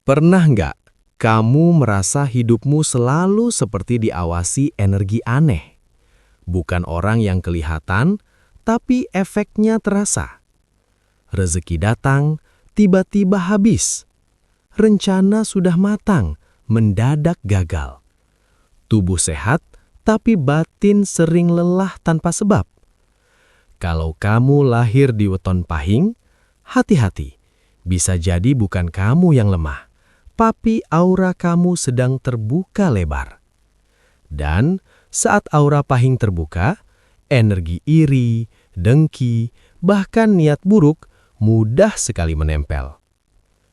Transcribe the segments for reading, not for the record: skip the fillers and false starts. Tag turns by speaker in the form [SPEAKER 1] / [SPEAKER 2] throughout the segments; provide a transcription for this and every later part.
[SPEAKER 1] Pernah nggak kamu merasa hidupmu selalu seperti diawasi energi aneh? Bukan orang yang kelihatan, tapi efeknya terasa. Rezeki datang, tiba-tiba habis. Rencana sudah matang, mendadak gagal. Tubuh sehat, tapi batin sering lelah tanpa sebab. Kalau kamu lahir di weton pahing, hati-hati. Bisa jadi bukan kamu yang lemah, tapi aura kamu sedang terbuka lebar. Dan saat aura pahing terbuka, energi iri, dengki, bahkan niat buruk mudah sekali menempel.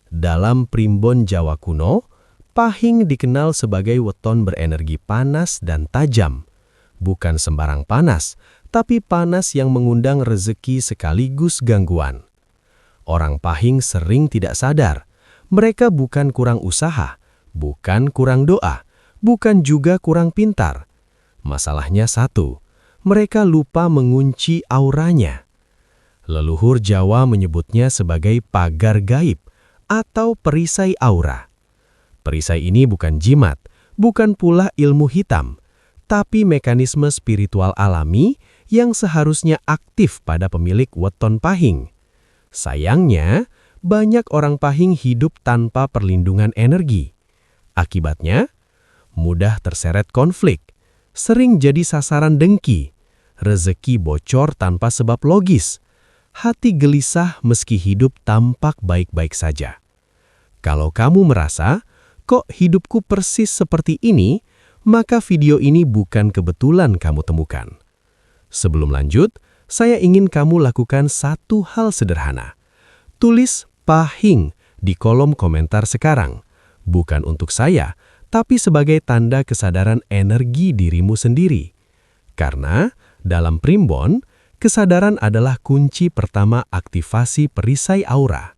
[SPEAKER 1] Dalam primbon Jawa kuno, pahing dikenal sebagai weton berenergi panas dan tajam. Bukan sembarang panas, tapi panas yang mengundang rezeki sekaligus gangguan. Orang pahing sering tidak sadar. Mereka bukan kurang usaha, bukan kurang doa, bukan juga kurang pintar. Masalahnya satu, mereka lupa mengunci auranya. Leluhur Jawa menyebutnya sebagai pagar gaib atau perisai aura. Perisai ini bukan jimat, bukan pula ilmu hitam, tapi mekanisme spiritual alami yang seharusnya aktif pada pemilik weton pahing. Sayangnya, banyak orang pahing hidup tanpa perlindungan energi. Akibatnya, mudah terseret konflik, sering jadi sasaran dengki, rezeki bocor tanpa sebab logis, hati gelisah meski hidup tampak baik-baik saja. Kalau kamu merasa, kok hidupku persis seperti ini, maka video ini bukan kebetulan kamu temukan. Sebelum lanjut, saya ingin kamu lakukan satu hal sederhana. Tulis pahing di kolom komentar sekarang. Bukan untuk saya, tapi sebagai tanda kesadaran energi dirimu sendiri. Karena dalam primbon, kesadaran adalah kunci pertama aktivasi perisai aura.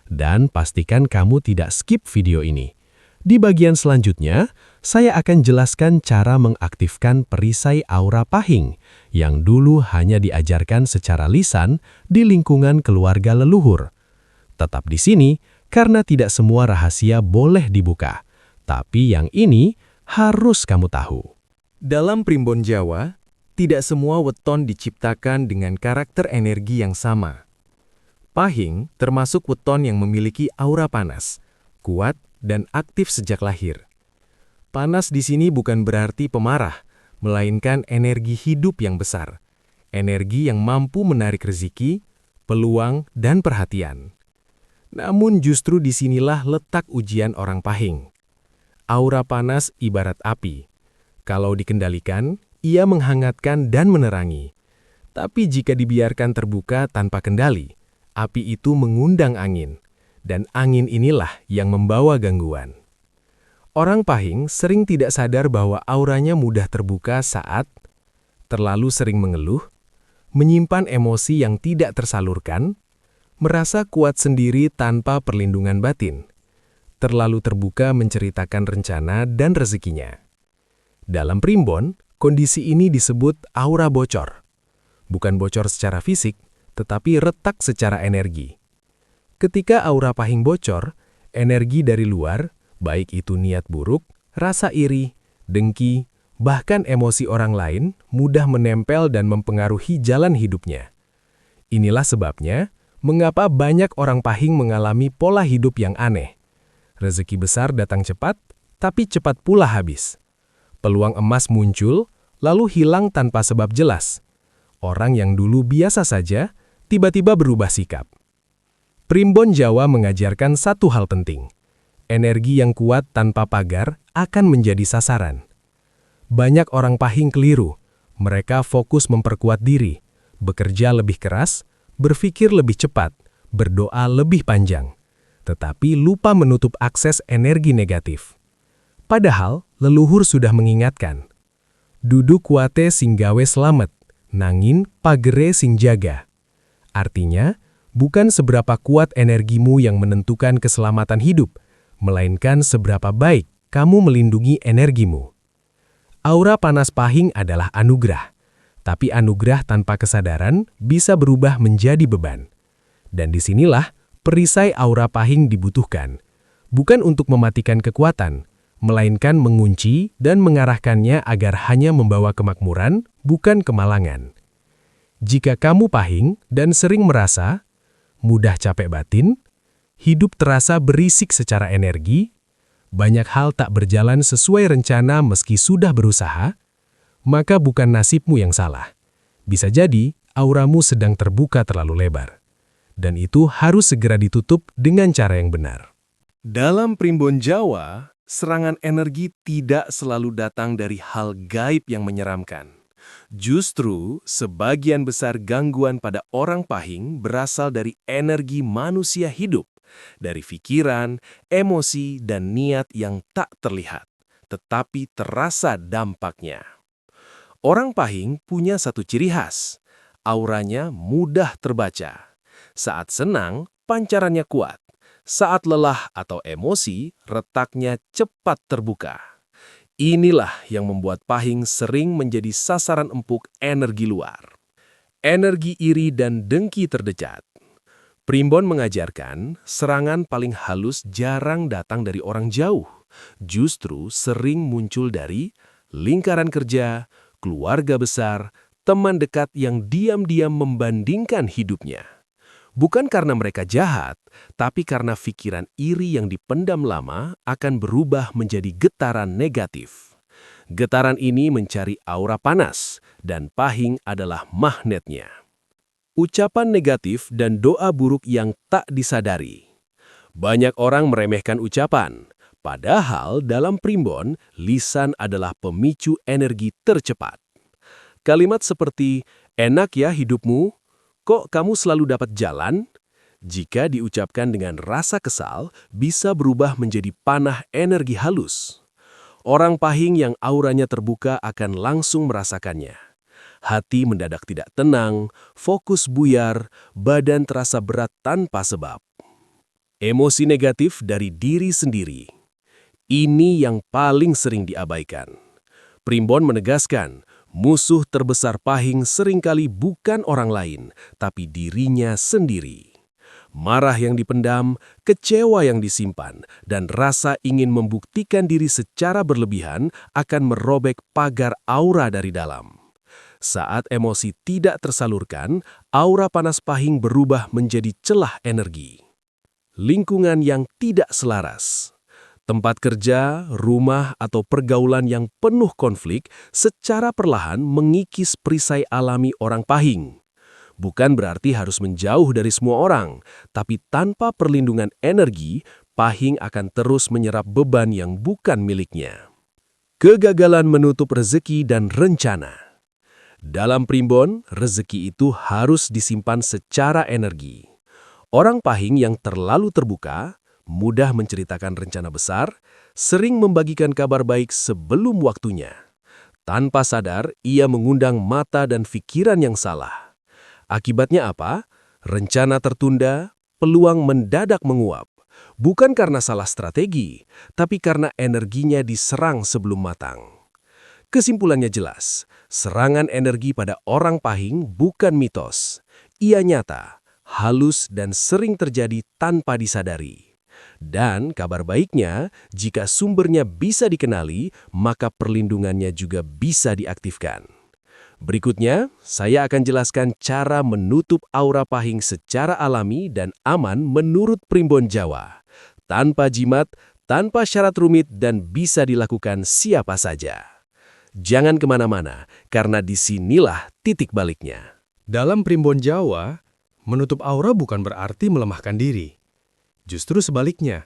[SPEAKER 1] Dan pastikan kamu tidak skip video ini. Di bagian selanjutnya, saya akan jelaskan cara mengaktifkan perisai aura pahing yang dulu hanya diajarkan secara lisan di lingkungan keluarga leluhur. Tetap di sini karena tidak semua rahasia boleh dibuka, tapi yang ini harus kamu tahu.
[SPEAKER 2] Dalam primbon Jawa, tidak semua weton diciptakan dengan karakter energi yang sama. Pahing termasuk weton yang memiliki aura panas, kuat, dan aktif sejak lahir. Panas di sini bukan berarti pemarah, melainkan energi hidup yang besar. Energi yang mampu menarik rezeki, peluang, dan perhatian. Namun justru disinilah letak ujian orang pahing. Aura panas ibarat api. Kalau dikendalikan, ia menghangatkan dan menerangi. Tapi jika dibiarkan terbuka tanpa kendali, api itu mengundang angin. Dan angin inilah yang membawa gangguan. Orang pahing sering tidak sadar bahwa auranya mudah terbuka saat terlalu sering mengeluh, menyimpan emosi yang tidak tersalurkan, merasa kuat sendiri tanpa perlindungan batin, terlalu terbuka menceritakan rencana dan rezekinya. Dalam primbon, kondisi ini disebut aura bocor. Bukan bocor secara fisik, tetapi retak secara energi. Ketika aura pahing bocor, energi dari luar, baik itu niat buruk, rasa iri, dengki, bahkan emosi orang lain, mudah menempel dan mempengaruhi jalan hidupnya. Inilah sebabnya, mengapa banyak orang pahing mengalami pola hidup yang aneh. Rezeki besar datang cepat, tapi cepat pula habis. Peluang emas muncul, lalu hilang tanpa sebab jelas. Orang yang dulu biasa saja, tiba-tiba berubah sikap. Primbon Jawa mengajarkan satu hal penting. Energi yang kuat tanpa pagar akan menjadi sasaran. Banyak orang pahing keliru. Mereka fokus memperkuat diri, bekerja lebih keras, berpikir lebih cepat, berdoa lebih panjang. Tetapi lupa menutup akses energi negatif. Padahal, leluhur sudah mengingatkan. Dudu kuate sing gawe slamet, nangin pagere sing jaga. Artinya, bukan seberapa kuat energimu yang menentukan keselamatan hidup, melainkan seberapa baik kamu melindungi energimu. Aura panas pahing adalah anugerah, tapi anugerah tanpa kesadaran bisa berubah menjadi beban. Dan disinilah perisai aura pahing dibutuhkan. Bukan untuk mematikan kekuatan, melainkan mengunci dan mengarahkannya agar hanya membawa kemakmuran, bukan kemalangan. Jika kamu pahing dan sering merasa mudah capek batin, hidup terasa berisik secara energi, banyak hal tak berjalan sesuai rencana meski sudah berusaha, maka bukan nasibmu yang salah. Bisa jadi auramu sedang terbuka terlalu lebar. Dan itu harus segera ditutup dengan cara yang benar.
[SPEAKER 3] Dalam Primbon Jawa, serangan energi tidak selalu datang dari hal gaib yang menyeramkan. Justru, sebagian besar gangguan pada orang pahing berasal dari energi manusia hidup, dari pikiran, emosi, dan niat yang tak terlihat, tetapi terasa dampaknya. Orang pahing punya satu ciri khas, auranya mudah terbaca. Saat senang, pancarannya kuat. Saat lelah atau emosi, retaknya cepat terbuka. Inilah yang membuat pahing sering menjadi sasaran empuk energi luar. Energi iri dan dengki terdekat. Primbon mengajarkan, serangan paling halus jarang datang dari orang jauh. Justru sering muncul dari lingkaran kerja, keluarga besar, teman dekat yang diam-diam membandingkan hidupnya. Bukan karena mereka jahat, tapi karena pikiran iri yang dipendam lama akan berubah menjadi getaran negatif. Getaran ini mencari aura panas, dan pahing adalah magnetnya. Ucapan negatif dan doa buruk yang tak disadari. Banyak orang meremehkan ucapan, padahal dalam Primbon, lisan adalah pemicu energi tercepat. Kalimat seperti, "Enak ya hidupmu? Kok kamu selalu dapat jalan?" Jika diucapkan dengan rasa kesal, bisa berubah menjadi panah energi halus. Orang pahing yang auranya terbuka akan langsung merasakannya. Hati mendadak tidak tenang, fokus buyar, badan terasa berat tanpa sebab. Emosi negatif dari diri sendiri. Ini yang paling sering diabaikan. Primbon menegaskan, musuh terbesar pahing seringkali bukan orang lain, tapi dirinya sendiri. Marah yang dipendam, kecewa yang disimpan, dan rasa ingin membuktikan diri secara berlebihan akan merobek pagar aura dari dalam. Saat emosi tidak tersalurkan, aura panas pahing berubah menjadi celah energi. Lingkungan yang tidak selaras. Tempat kerja, rumah, atau pergaulan yang penuh konflik secara perlahan mengikis perisai alami orang pahing. Bukan berarti harus menjauh dari semua orang, tapi tanpa perlindungan energi, pahing akan terus menyerap beban yang bukan miliknya. Kegagalan menutup rezeki dan rencana. Dalam Primbon, rezeki itu harus disimpan secara energi. Orang pahing yang terlalu terbuka, mudah menceritakan rencana besar, sering membagikan kabar baik sebelum waktunya. Tanpa sadar, ia mengundang mata dan pikiran yang salah. Akibatnya apa? Rencana tertunda, peluang mendadak menguap. Bukan karena salah strategi, tapi karena energinya diserang sebelum matang. Kesimpulannya jelas, serangan energi pada orang pahing bukan mitos. Ia nyata, halus dan sering terjadi tanpa disadari. Dan kabar baiknya, jika sumbernya bisa dikenali, maka perlindungannya juga bisa diaktifkan. Berikutnya, saya akan jelaskan cara menutup aura pahing secara alami dan aman menurut Primbon Jawa. Tanpa jimat, tanpa syarat rumit, dan bisa dilakukan siapa saja. Jangan kemana-mana, karena disinilah titik baliknya.
[SPEAKER 2] Dalam Primbon Jawa, menutup aura bukan berarti melemahkan diri. Justru sebaliknya,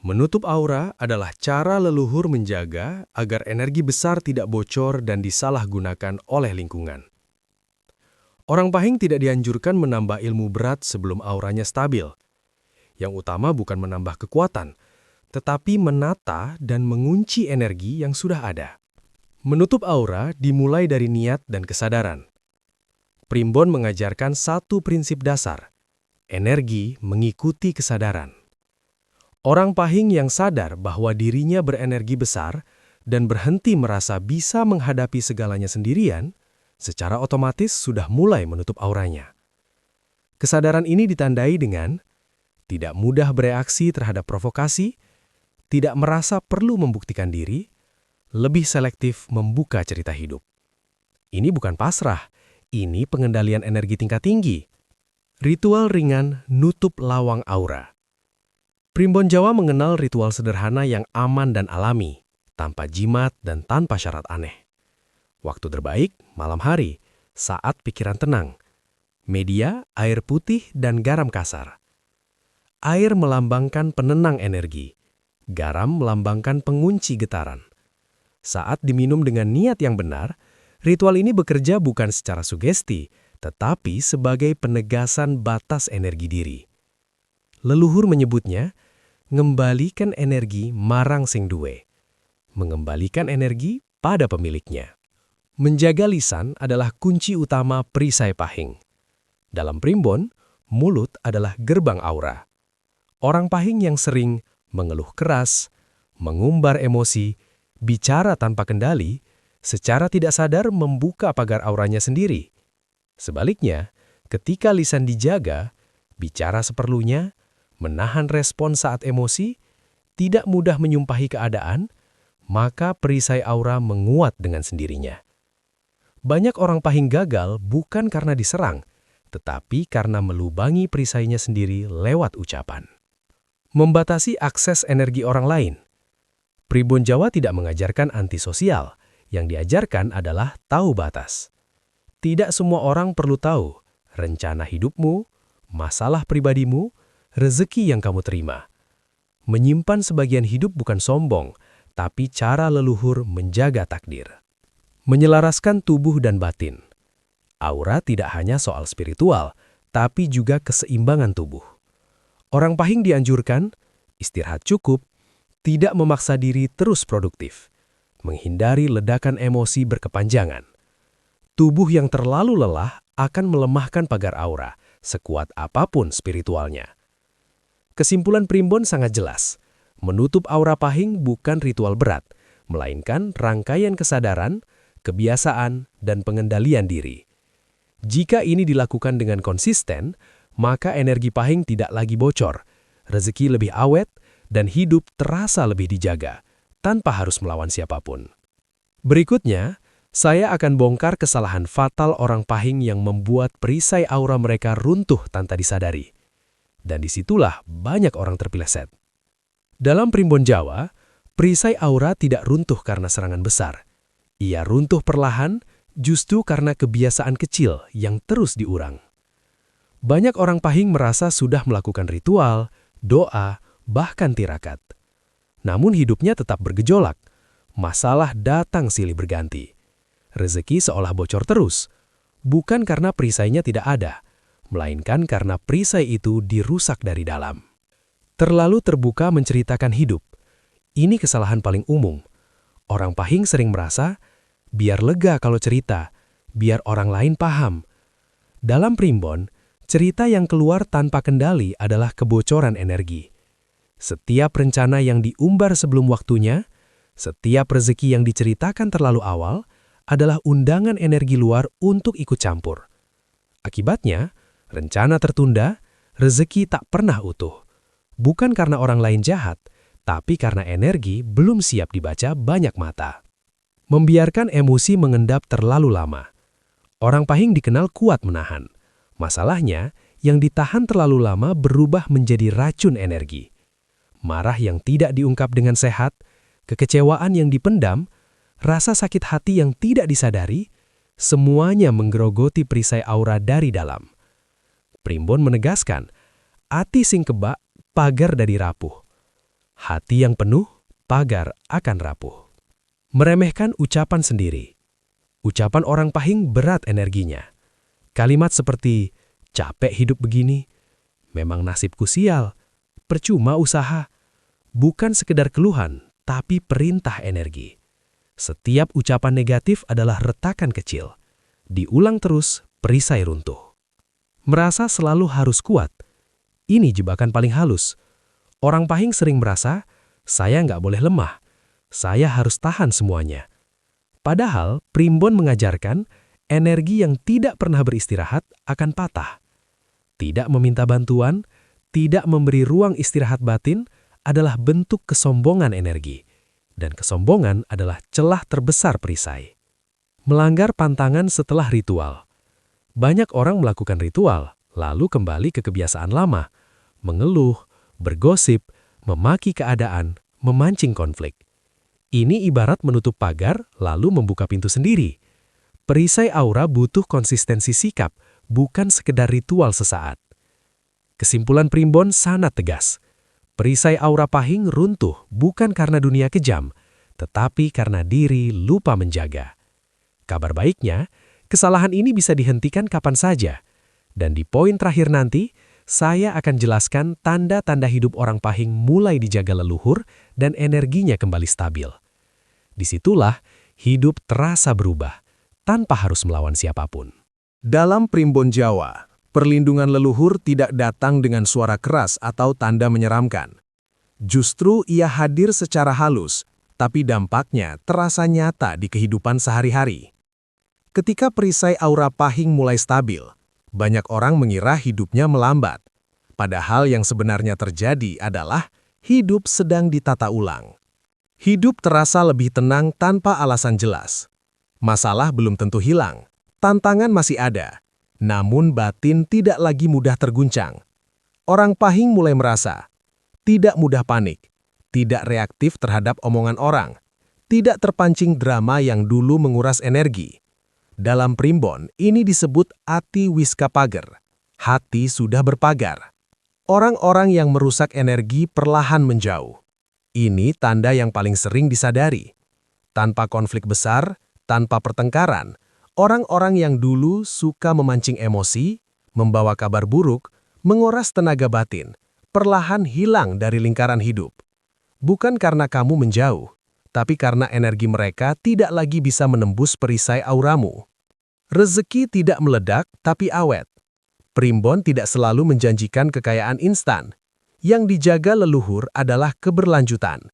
[SPEAKER 2] menutup aura adalah cara leluhur menjaga agar energi besar tidak bocor dan disalahgunakan oleh lingkungan. Orang pahing tidak dianjurkan menambah ilmu berat sebelum auranya stabil. Yang utama bukan menambah kekuatan, tetapi menata dan mengunci energi yang sudah ada. Menutup aura dimulai dari niat dan kesadaran. Primbon mengajarkan satu prinsip dasar, energi mengikuti kesadaran. Orang pahing yang sadar bahwa dirinya berenergi besar dan berhenti merasa bisa menghadapi segalanya sendirian, secara otomatis sudah mulai menutup auranya. Kesadaran ini ditandai dengan tidak mudah bereaksi terhadap provokasi
[SPEAKER 4] tidak merasa perlu membuktikan diri, lebih selektif membuka cerita hidup. Ini bukan pasrah, ini pengendalian energi tingkat tinggi. Ritual ringan nutup lawang aura. Primbon Jawa mengenal ritual sederhana yang aman dan alami, tanpa jimat dan tanpa syarat aneh. Waktu terbaik, malam hari, saat pikiran tenang. Media, air putih, dan garam kasar. Air melambangkan penenang energi. Garam melambangkan pengunci getaran. Saat diminum dengan niat yang benar, ritual ini bekerja bukan secara sugesti, tetapi sebagai penegasan batas energi diri. Leluhur menyebutnya, ngembalikan energi marang sing duwe. Mengembalikan energi pada pemiliknya. Menjaga lisan adalah kunci utama perisai pahing. Dalam primbon, mulut adalah gerbang aura. Orang pahing yang sering mengeluh keras, mengumbar emosi, bicara tanpa kendali, secara tidak sadar membuka pagar auranya sendiri. Sebaliknya, ketika lisan dijaga, bicara seperlunya, menahan respon saat emosi, tidak mudah menyumpahi keadaan, maka perisai aura menguat dengan sendirinya. Banyak orang pahing gagal bukan karena diserang, tetapi karena melubangi perisainya sendiri lewat ucapan. Membatasi akses energi orang lain. Primbon Jawa tidak mengajarkan antisosial, yang diajarkan adalah tahu batas. Tidak semua orang perlu tahu rencana hidupmu, masalah pribadimu, rezeki yang kamu terima. Menyimpan sebagian hidup bukan sombong, tapi cara leluhur menjaga takdir. Menyelaraskan tubuh dan batin. Aura tidak hanya soal spiritual, tapi juga keseimbangan tubuh. Orang pahing dianjurkan istirahat cukup, tidak memaksa diri terus produktif, menghindari ledakan emosi berkepanjangan. Tubuh yang terlalu lelah akan melemahkan pagar aura, sekuat apapun spiritualnya. Kesimpulan primbon sangat jelas. Menutup aura pahing bukan ritual berat, melainkan rangkaian kesadaran, kebiasaan, dan pengendalian diri. Jika ini dilakukan dengan konsisten, maka energi pahing tidak lagi bocor, rezeki lebih awet, dan hidup terasa lebih dijaga, tanpa harus melawan siapapun. Berikutnya, saya akan bongkar kesalahan fatal orang pahing yang membuat perisai aura mereka runtuh tanpa disadari. Dan disitulah banyak orang terpeleset. Dalam primbon Jawa, perisai aura tidak runtuh karena serangan besar. Ia runtuh perlahan, justru karena kebiasaan kecil yang terus diulang. Banyak orang pahing merasa sudah melakukan ritual, doa, bahkan tirakat. Namun hidupnya tetap bergejolak. Masalah datang silih berganti. Rezeki seolah bocor terus. Bukan karena perisainya tidak ada, melainkan karena perisai itu dirusak dari dalam. Terlalu terbuka menceritakan hidup. Ini kesalahan paling umum. Orang pahing sering merasa, biar lega kalau cerita, biar orang lain paham. Dalam primbon, cerita yang keluar tanpa kendali adalah kebocoran energi. Setiap rencana yang diumbar sebelum waktunya, setiap rezeki yang diceritakan terlalu awal, adalah undangan energi luar untuk ikut campur. Akibatnya, rencana tertunda, rezeki tak pernah utuh. Bukan karena orang lain jahat, tapi karena energi belum siap dibaca banyak mata. Membiarkan emosi mengendap terlalu lama. Orang pahing dikenal kuat menahan. Masalahnya, yang ditahan terlalu lama berubah menjadi racun energi. Marah yang tidak diungkap dengan sehat, kekecewaan yang dipendam, rasa sakit hati yang tidak disadari, semuanya menggerogoti perisai aura dari dalam. Primbon menegaskan, ati sing kebak, pagar dari rapuh. Hati yang penuh, pagar akan rapuh. Meremehkan ucapan sendiri. Ucapan orang pahing berat energinya. Kalimat seperti, capek hidup begini, memang nasibku sial, percuma usaha. Bukan sekedar keluhan, tapi perintah energi. Setiap ucapan negatif adalah retakan kecil. Diulang terus, perisai runtuh. Merasa selalu harus kuat. Ini jebakan paling halus. Orang pahing sering merasa, saya nggak boleh lemah. Saya harus tahan semuanya. Padahal, primbon mengajarkan, energi yang tidak pernah beristirahat akan patah. Tidak meminta bantuan, tidak memberi ruang istirahat batin, adalah bentuk kesombongan energi, dan kesombongan adalah celah terbesar perisai. Melanggar pantangan setelah ritual. Banyak orang melakukan ritual, lalu kembali ke kebiasaan lama, mengeluh, bergosip, memaki keadaan, memancing konflik. Ini ibarat menutup pagar lalu membuka pintu sendiri. Perisai aura butuh konsistensi sikap, bukan sekedar ritual sesaat. Kesimpulan Primbon sangat tegas. Perisai aura pahing runtuh bukan karena dunia kejam, tetapi karena diri lupa menjaga. Kabar baiknya, kesalahan ini bisa dihentikan kapan saja. Dan di poin terakhir nanti, saya akan jelaskan tanda-tanda hidup orang pahing mulai dijaga leluhur dan energinya kembali stabil. Disitulah hidup terasa berubah, tanpa harus melawan siapapun.
[SPEAKER 2] Dalam Primbon Jawa, perlindungan leluhur tidak datang dengan suara keras atau tanda menyeramkan. Justru ia hadir secara halus, tapi dampaknya terasa nyata di kehidupan sehari-hari. Ketika perisai aura pahing mulai stabil, banyak orang mengira hidupnya melambat. Padahal yang sebenarnya terjadi adalah hidup sedang ditata ulang. Hidup terasa lebih tenang tanpa alasan jelas. Masalah belum tentu hilang, tantangan masih ada, namun batin tidak lagi mudah terguncang. Orang pahing mulai merasa tidak mudah panik, tidak reaktif terhadap omongan orang, tidak terpancing drama yang dulu menguras energi. Dalam Primbon, ini disebut ati wiska pager. Hati sudah berpagar. Orang-orang yang merusak energi perlahan menjauh. Ini tanda yang paling sering disadari. Tanpa konflik besar, tanpa pertengkaran, orang-orang yang dulu suka memancing emosi, membawa kabar buruk, menguras tenaga batin, perlahan hilang dari lingkaran hidup. Bukan karena kamu menjauh, tapi karena energi mereka tidak lagi bisa menembus perisai auramu. Rezeki tidak meledak, tapi awet. Primbon tidak selalu menjanjikan kekayaan instan. Yang dijaga leluhur adalah keberlanjutan.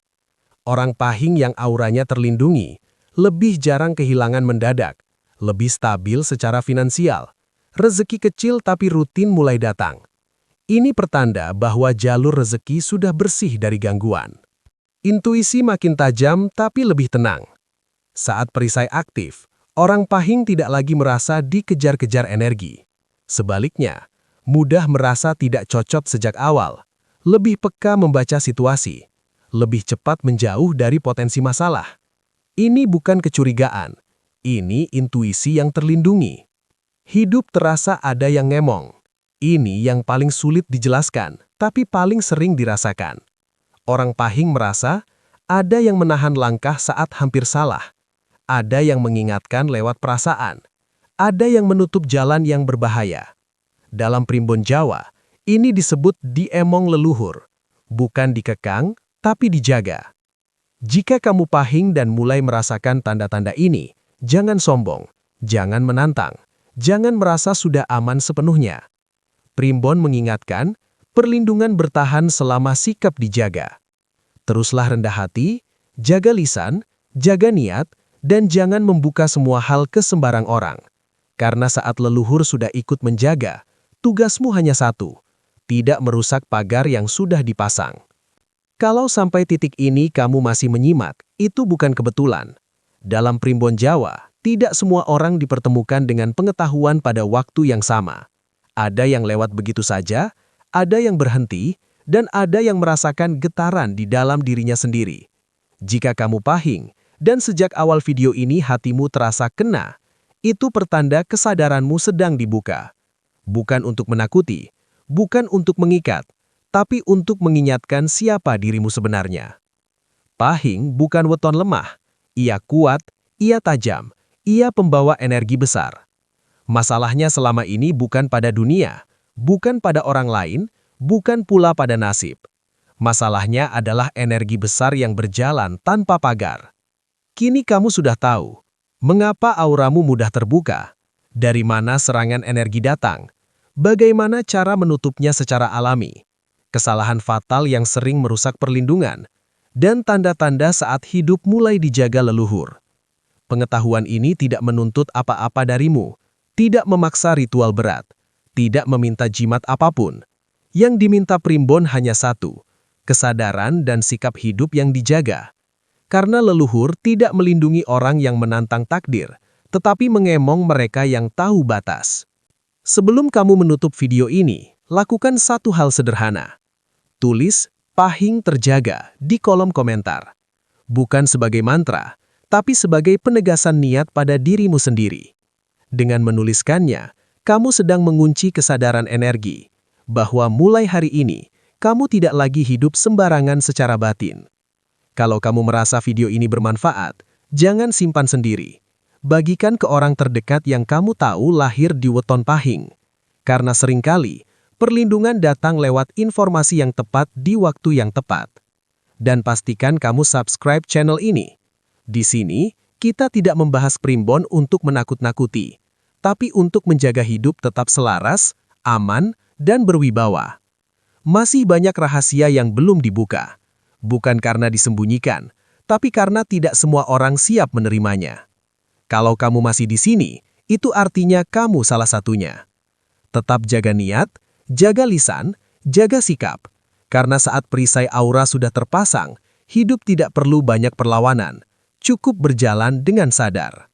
[SPEAKER 2] Orang pahing yang auranya terlindungi, lebih jarang kehilangan mendadak, lebih stabil secara finansial. Rezeki kecil tapi rutin mulai datang. Ini pertanda bahwa jalur rezeki sudah bersih dari gangguan. Intuisi makin tajam tapi lebih tenang. Saat perisai aktif, orang pahing tidak lagi merasa dikejar-kejar energi. Sebaliknya, mudah merasa tidak cocok sejak awal, lebih peka membaca situasi, lebih cepat menjauh dari potensi masalah. Ini bukan kecurigaan, ini intuisi yang terlindungi. Hidup terasa ada yang ngemong. Ini yang paling sulit dijelaskan, tapi paling sering dirasakan. Orang pahing merasa ada yang menahan langkah saat hampir salah. Ada yang mengingatkan lewat perasaan. Ada yang menutup jalan yang berbahaya. Dalam Primbon Jawa, ini disebut diemong leluhur. Bukan dikekang, tapi dijaga. Jika kamu pahing dan mulai merasakan tanda-tanda ini, jangan sombong, jangan menantang, jangan merasa sudah aman sepenuhnya. Primbon mengingatkan, perlindungan bertahan selama sikap dijaga. Teruslah rendah hati, jaga lisan, jaga niat, dan jangan membuka semua hal ke sembarang orang. Karena saat leluhur sudah ikut menjaga, tugasmu hanya satu, tidak merusak pagar yang sudah dipasang. Kalau sampai titik ini kamu masih menyimak, itu bukan kebetulan. Dalam Primbon Jawa, tidak semua orang dipertemukan dengan pengetahuan pada waktu yang sama. Ada yang lewat begitu saja, ada yang berhenti, dan ada yang merasakan getaran di dalam dirinya sendiri. Jika kamu pahing, dan sejak awal video ini hatimu terasa kena, itu pertanda kesadaranmu sedang dibuka. Bukan untuk menakuti, bukan untuk mengikat, tapi untuk mengingatkan siapa dirimu sebenarnya. Pahing bukan weton lemah, ia kuat, ia tajam, ia pembawa energi besar. Masalahnya selama ini bukan pada dunia, bukan pada orang lain, bukan pula pada nasib. Masalahnya adalah energi besar yang berjalan tanpa pagar. Kini kamu sudah tahu, mengapa auramu mudah terbuka, dari mana serangan energi datang, bagaimana cara menutupnya secara alami, kesalahan fatal yang sering merusak perlindungan, dan tanda-tanda saat hidup mulai dijaga leluhur. Pengetahuan ini tidak menuntut apa-apa darimu, tidak memaksa ritual berat, tidak meminta jimat apapun. Yang diminta Primbon hanya satu,
[SPEAKER 4] kesadaran dan sikap hidup yang dijaga. Karena leluhur tidak melindungi orang yang menantang takdir, tetapi mengemong mereka yang tahu batas. Sebelum kamu menutup video ini, lakukan satu hal sederhana. Tulis "Pahing terjaga" di kolom komentar. Bukan sebagai mantra, tapi sebagai penegasan niat pada dirimu sendiri. Dengan menuliskannya, kamu sedang mengunci kesadaran energi, bahwa mulai hari ini, kamu tidak lagi hidup sembarangan secara batin. Kalau kamu merasa video ini bermanfaat, jangan simpan sendiri. Bagikan ke orang terdekat yang kamu tahu lahir di weton pahing. Karena seringkali, perlindungan datang lewat informasi yang tepat di waktu yang tepat. Dan pastikan kamu subscribe channel ini. Di sini, kita tidak membahas primbon untuk menakut-nakuti, tapi untuk menjaga hidup tetap selaras, aman, dan berwibawa. Masih banyak rahasia yang belum dibuka. Bukan karena disembunyikan, tapi karena tidak semua orang siap menerimanya. Kalau kamu masih di sini, itu artinya kamu salah satunya. Tetap jaga niat, jaga lisan, jaga sikap. Karena saat perisai aura sudah terpasang, hidup tidak perlu banyak perlawanan. Cukup berjalan dengan sadar.